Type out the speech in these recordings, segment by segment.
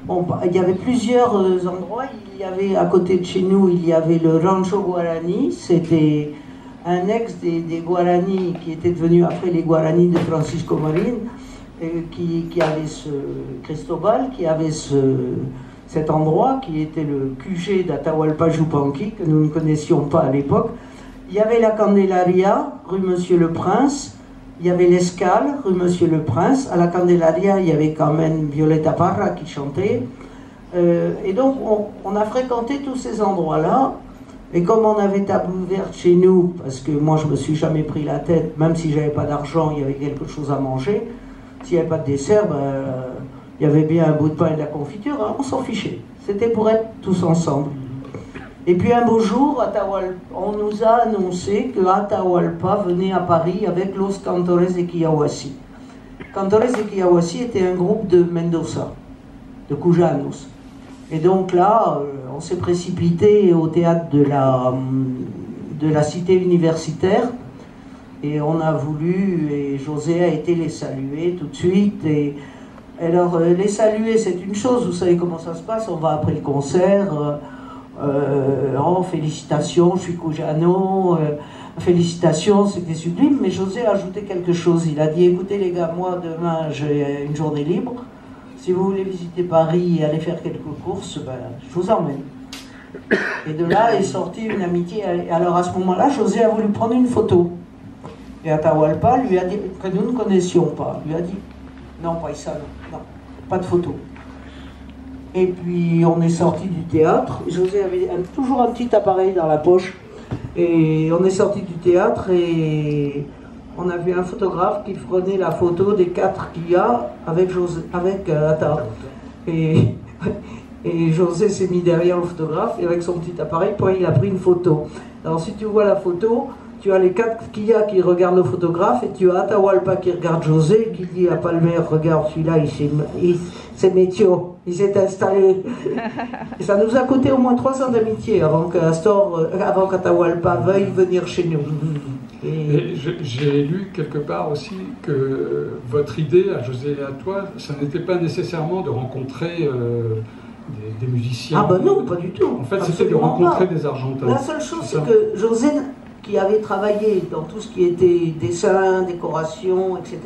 il y avait plusieurs endroits. Il y avait, à côté de chez nous, il y avait le Rancho Guarani. C'était un ex des Guarani qui était devenu après les Guarani de Francisco Marin, qui avait Cristobal, qui avait cet endroit qui était le QG d'Atahualpa Yupanqui, que nous ne connaissions pas à l'époque. Il y avait la Candelaria, rue Monsieur le Prince. Il y avait l'Escale, rue Monsieur le Prince. À la Candelaria, il y avait quand même Violeta Parra qui chantait. Et donc, on a fréquenté tous ces endroits-là. Et comme on avait table ouverte chez nous, parce que moi, je me suis jamais pris la tête, même si j'avais pas d'argent, il y avait quelque chose à manger. S'il n'y avait pas de dessert, il y avait bien un bout de pain et de la confiture, hein, on s'en fichait. C'était pour être tous ensemble. Et puis un beau jour, on nous a annoncé que Atahualpa venait à Paris avec Los Cantores de Quiahuasi. Cantores de Quiahuasi était un groupe de Mendoza, de Cujanos. Et donc là, on s'est précipité au théâtre de la cité universitaire. Et on a voulu, et José a été les saluer tout de suite. Et alors, les saluer, c'est une chose, vous savez comment ça se passe, on va après le concert. Oh, félicitations, je suis Cujano, félicitations, c'était sublime, mais José a ajouté quelque chose. Il a dit, écoutez les gars, moi demain j'ai une journée libre, si vous voulez visiter Paris et aller faire quelques courses, je vous emmène. Et de là est sortie une amitié. Alors à ce moment-là, José a voulu prendre une photo. Et Atahualpa lui a dit, que nous ne connaissions pas, lui a dit, non, pas ça, non, pas de photo. Et puis on est sorti du théâtre. José avait toujours un petit appareil dans la poche. Et on est sorti du théâtre et on a vu un photographe qui prenait la photo des 4 qu'il y a avec Atta. Et José s'est mis derrière le photographe et avec son petit appareil, il a pris une photo. Alors si tu vois la photo, tu as les 4 qu'il y a qui regardent le photographe et tu as Atahualpa qui regarde José et qui dit à Palmer, regarde celui-là, c'est Métio. Il s'est installé. Et ça nous a coûté au moins 3 ans d'amitié avant qu'Atahualpa veuille venir chez nous. Et j'ai lu quelque part aussi que votre idée, à José et à toi, ça n'était pas nécessairement de rencontrer des musiciens. Ah ben non, pas du tout. En fait, c'était de rencontrer des Argentins. La seule chose, c'est que José, qui avait travaillé dans tout ce qui était dessin, décoration, etc.,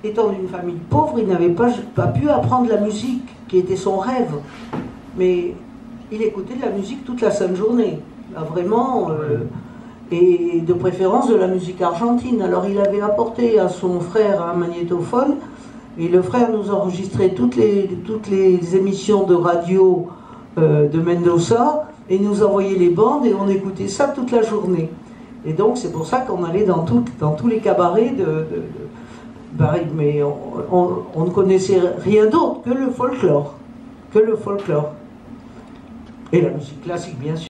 étant d'une famille pauvre, il n'avait pas pu apprendre la musique, qui était son rêve. Mais il écoutait de la musique toute la sainte journée. Là, vraiment, et de préférence de la musique argentine. Alors il avait apporté à son frère un magnétophone, et le frère nous enregistrait toutes les émissions de radio de Mendoza, et nous envoyait les bandes, et on écoutait ça toute la journée. Et donc c'est pour ça qu'on allait dans tous les cabarets mais on ne connaissait rien d'autre que le folklore. Et la musique classique, bien sûr.